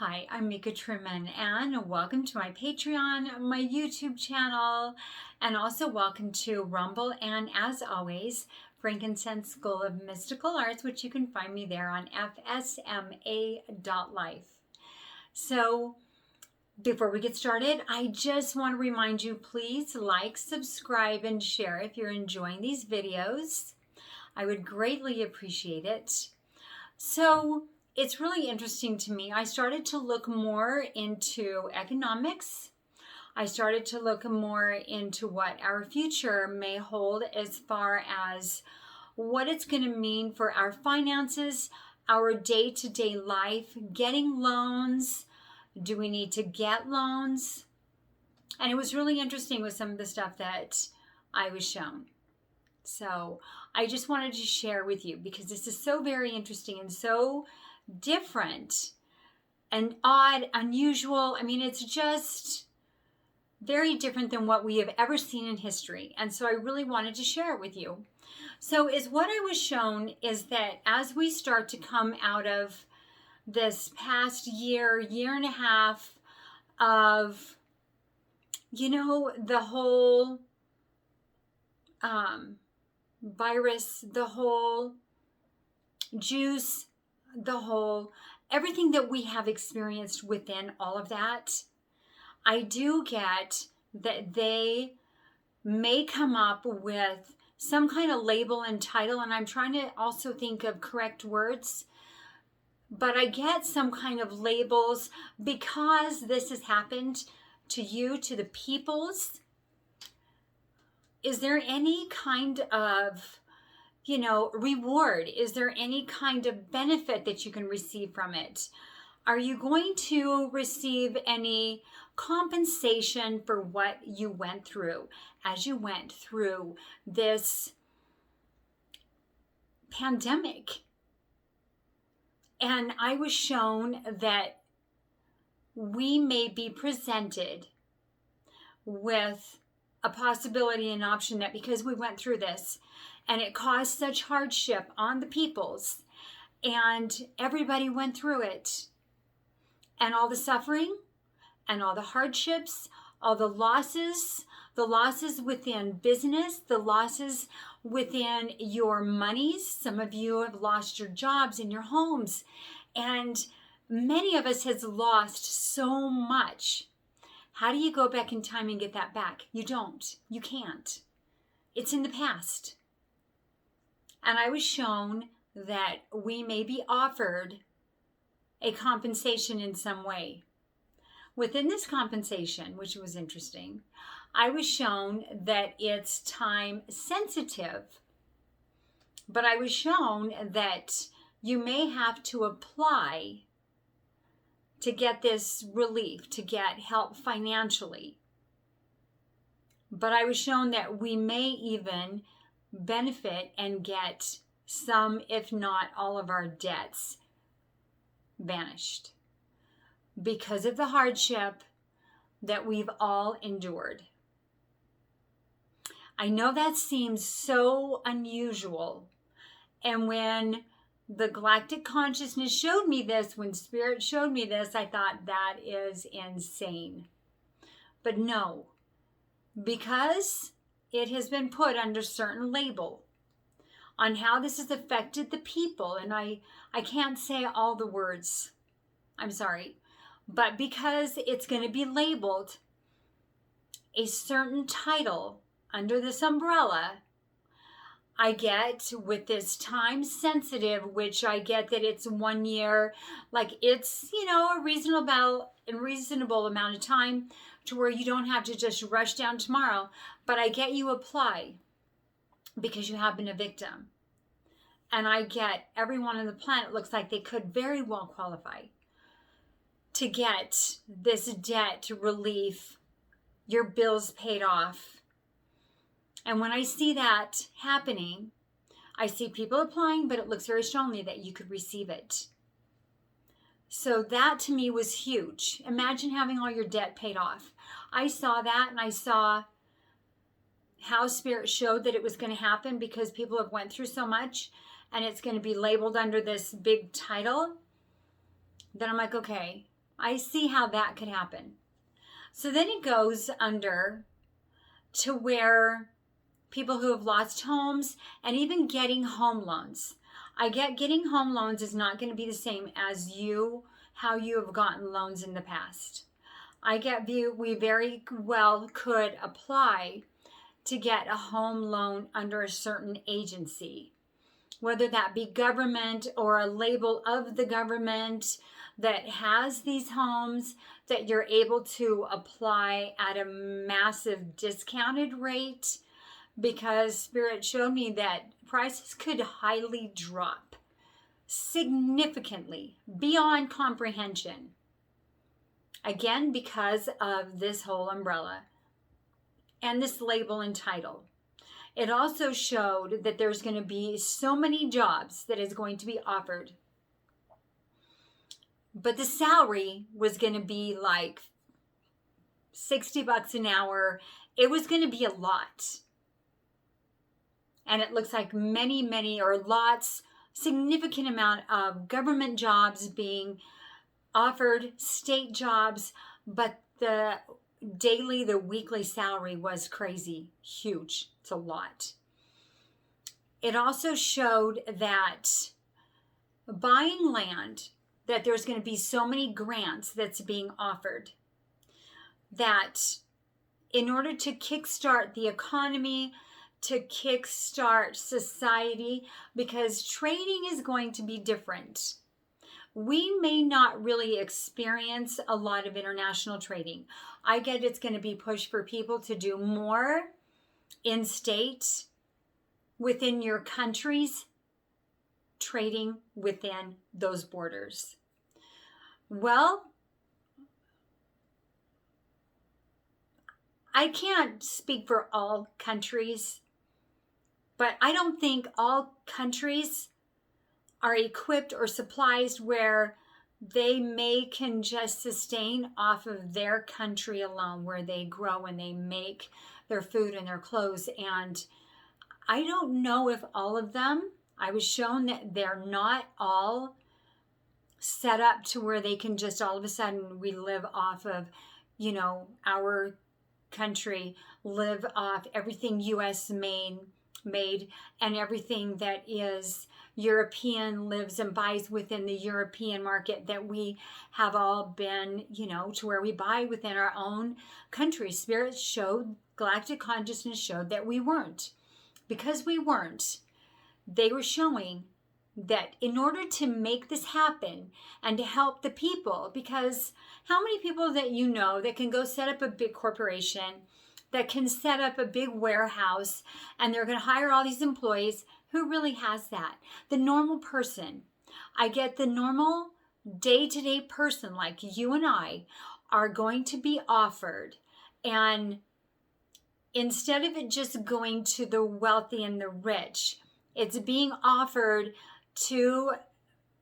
Hi, I'm Mika Truman, and welcome to my Patreon, my YouTube channel, and also welcome to Rumble, and as always, Frankincense School of Mystical Arts, which you can find me there on fsma.life. So, before we get started, I just want to remind you, please like, subscribe, and share if you're enjoying these videos. I would greatly appreciate it. So, it's really interesting to me. I started to look more into economics. I started to look more into what our future may hold as far as what it's going to mean for our finances, our day-to-day life, getting loans. Do we need to get loans? And it was really interesting with some of the stuff that I was shown. So I just wanted to share with you because this is so very interesting and so different and odd, unusual. I mean, it's just very different than what we have ever seen in history. And so I really wanted to share it with you. So is what I was shown is that as we start to come out of this past year, year and a half of, the whole virus, the whole juice, the whole everything that we have experienced within all of that, I do get that they may come up with some kind of label and title, and I'm trying to also think of correct words, but I get some kind of labels because this has happened to you, to the peoples. Is there any kind of reward? Is there any kind of benefit that you can receive from it? Are you going to receive any compensation for what you went through as you went through this pandemic? And I was shown that we may be presented with a possibility, an option that because we went through this, and it caused such hardship on the peoples, and everybody went through it, and all the suffering, and all the hardships, all the losses within business, the losses within your monies. Some of you have lost your jobs and your homes, and many of us has lost so much. How do you go back in time and get that back? You don't. You can't. It's in the past. And I was shown that we may be offered a compensation in some way. Within this compensation, which was interesting, I was shown that it's time sensitive. But I was shown that you may have to apply to get this relief, to get help financially. But I was shown that we may even benefit and get some, if not all of our debts vanished because of the hardship that we've all endured. I know that seems so unusual. And when the galactic consciousness showed me this, when Spirit showed me this, I thought that is insane. But no, because it has been put under certain label on how this has affected the people. And I can't say all the words. I'm sorry. But because it's going to be labeled a certain title under this umbrella, I get with this time sensitive, which I get that it's 1 year, like it's, a reasonable amount of time to where you don't have to just rush down tomorrow. But I get you apply because you have been a victim. And I get everyone on the planet looks like they could very well qualify to get this debt relief, your bills paid off. And when I see that happening, I see people applying, but it looks very strongly that you could receive it. So that to me was huge. Imagine having all your debt paid off. I saw that, and I saw how Spirit showed that it was going to happen because people have went through so much, and it's going to be labeled under this big title. Then I'm like, okay, I see how that could happen. So then it goes under to where people who have lost homes and even getting home loans. I get getting home loans is not going to be the same as how you have gotten loans in the past. We very well could apply to get a home loan under a certain agency, whether that be government or a label of the government that has these homes, that you're able to apply at a massive discounted rate, because Spirit showed me that prices could highly drop significantly beyond comprehension. Again, because of this whole umbrella and this label and title. It also showed that there's going to be so many jobs that is going to be offered. But the salary was going to be like $60 an hour. It was going to be a lot. And it looks like many, or lots, significant amount of government jobs being offered, state jobs, but the weekly salary was crazy, huge. It's a lot. It also showed that buying land, that there's going to be so many grants that's being offered, that in order to kickstart the economy, to kickstart society, because trading is going to be different. We may not really experience a lot of international trading. I get it's going to be pushed for people to do more in state, within your countries, trading within those borders. Well, I can't speak for all countries, but I don't think all countries are equipped or supplied where they can just sustain off of their country alone, where they grow and they make their food and their clothes. And I don't know if all of them, I was shown that they're not all set up to where they can just all of a sudden we live off of, our country, live off everything U.S. made and everything that is European lives and buys within the European market, that we have all been, to where we buy within our own country. Spirit showed, Galactic Consciousness showed that we weren't. Because we weren't, they were showing that in order to make this happen and to help the people, because how many people that that can go set up a big corporation, that can set up a big warehouse, and they're going to hire all these employees? Who really has that? The normal person. I get the normal day-to-day person like you and I are going to be offered, and instead of it just going to the wealthy and the rich, it's being offered to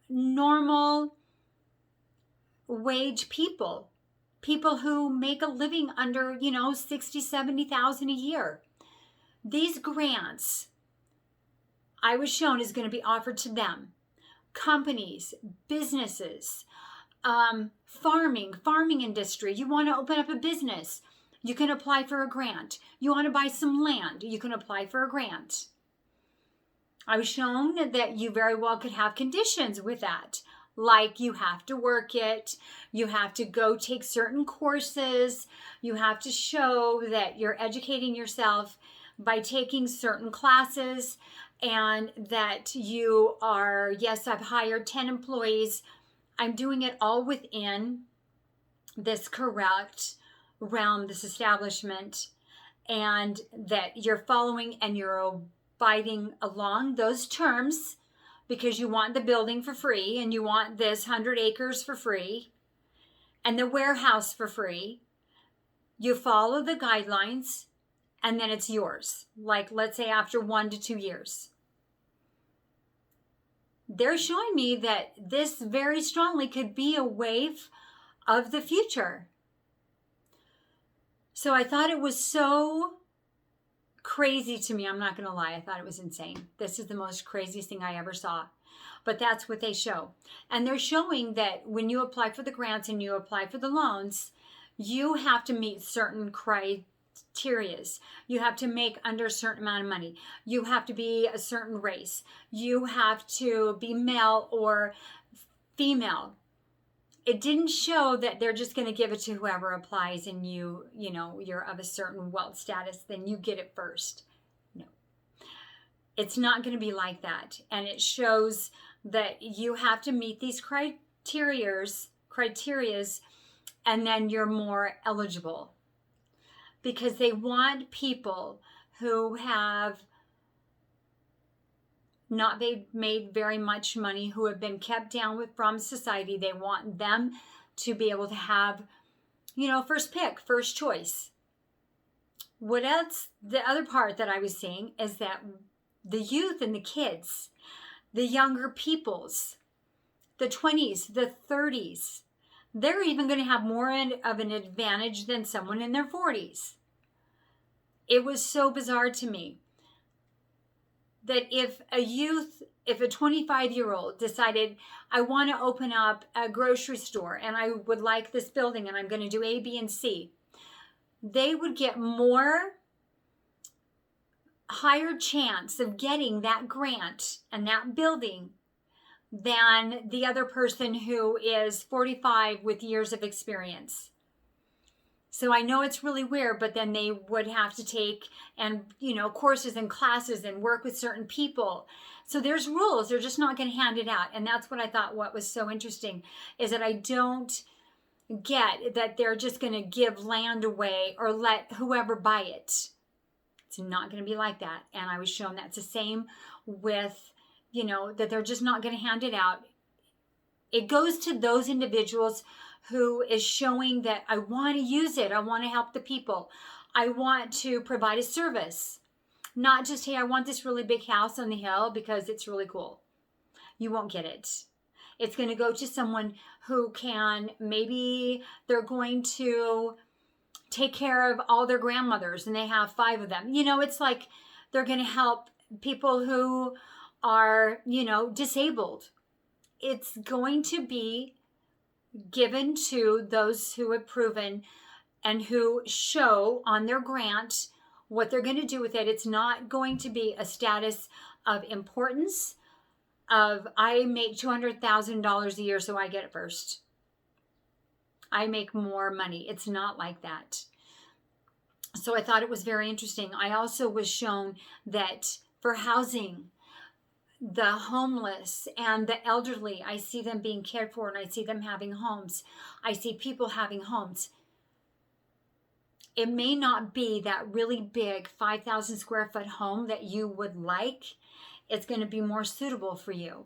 normal wage people who make a living under, 60, 70,000 a year. These grants, I was shown, is going to be offered to them. Companies, businesses, farming industry. You want to open up a business, you can apply for a grant. You want to buy some land, you can apply for a grant. I was shown that you very well could have conditions with that. Like you have to work it, you have to go take certain courses, you have to show that you're educating yourself by taking certain classes, and that you are, yes, I've hired 10 employees. I'm doing it all within this correct realm, this establishment, and that you're following and you're abiding along those terms, because you want the building for free and you want this 100 acres for free and the warehouse for free. You follow the guidelines and then it's yours. Like, let's say after 1 to 2 years. They're showing me that this very strongly could be a wave of the future. So I thought it was so crazy to me. I'm not going to lie. I thought it was insane. This is the most craziest thing I ever saw. but that's what they show. And they're showing that when you apply for the grants and you apply for the loans, you have to meet certain criteria. You have to make under a certain amount of money. You have to be a certain race. You have to be male or female. It didn't show that they're just going to give it to whoever applies and you're of a certain wealth status, then you get it first. No. It's not going to be like that. And it shows that you have to meet these criterias, and then you're more eligible. Because they want people who have not made very much money, who have been kept down from society. They want them to be able to have, first pick, first choice. What else? The other part that I was seeing is that the youth and the kids, the younger peoples, the 20s, the 30s, they're even going to have more of an advantage than someone in their 40s. It was so bizarre to me that if a 25-year-old decided, I want to open up a grocery store and I would like this building and I'm going to do A, B, and C, they would get higher chance of getting that grant and that building than the other person who is 45 with years of experience. So I know it's really weird, but then they would have to take courses and classes and work with certain people. So there's rules. They're just not going to hand it out. And that's what I thought what was so interesting is that I don't get that they're just going to give land away or let whoever buy it. It's not going to be like that. And I was shown that's the same with, that they're just not going to hand it out. It goes to those individuals who is showing that I want to use it. I want to help the people. I want to provide a service. Not just, hey, I want this really big house on the hill because it's really cool. You won't get it. It's going to go to someone who maybe they're going to take care of all their grandmothers and they have 5 of them. It's like they're going to help people who are, disabled. It's going to be given to those who have proven and who show on their grant what they're going to do with it. It's not going to be a status of importance of I make $200,000 a year, so I get it first. I make more money. It's not like that. So I thought it was very interesting. I also was shown that for housing, the homeless and the elderly, I see them being cared for and I see them having homes. I see people having homes. It may not be that really big 5,000 square foot home that you would like. It's going to be more suitable for you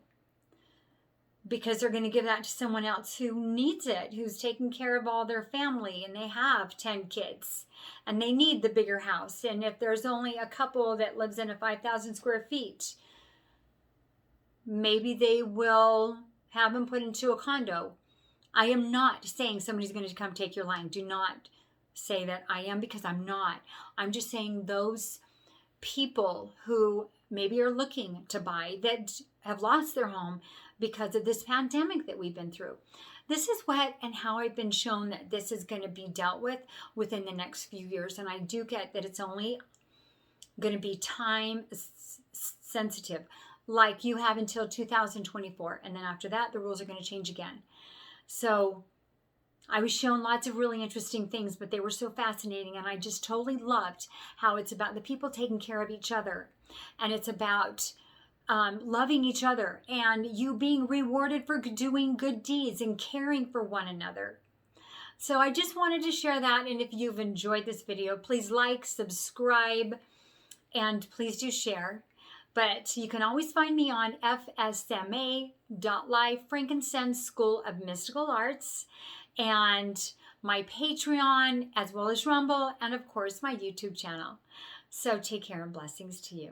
because they're going to give that to someone else who needs it, who's taking care of all their family and they have 10 kids and they need the bigger house. And if there's only a couple that lives in a 5,000 square feet, maybe they will have them put into a condo. I am not saying somebody's going to come take your land. Do not say that I am, because I'm not. I'm just saying those people who maybe are looking to buy that have lost their home because of this pandemic that we've been through. This is what and how I've been shown that this is going to be dealt with within the next few years. And I do get that it's only going to be time sensitive. Like you have until 2024. And then after that, the rules are going to change again. So I was shown lots of really interesting things, but they were so fascinating. And I just totally loved how it's about the people taking care of each other. And it's about loving each other and you being rewarded for doing good deeds and caring for one another. So I just wanted to share that. And if you've enjoyed this video, please like, subscribe, and please do share. But you can always find me on fsma.live, Frankincense School of Mystical Arts, and my Patreon, as well as Rumble, and of course my YouTube channel. So take care and blessings to you.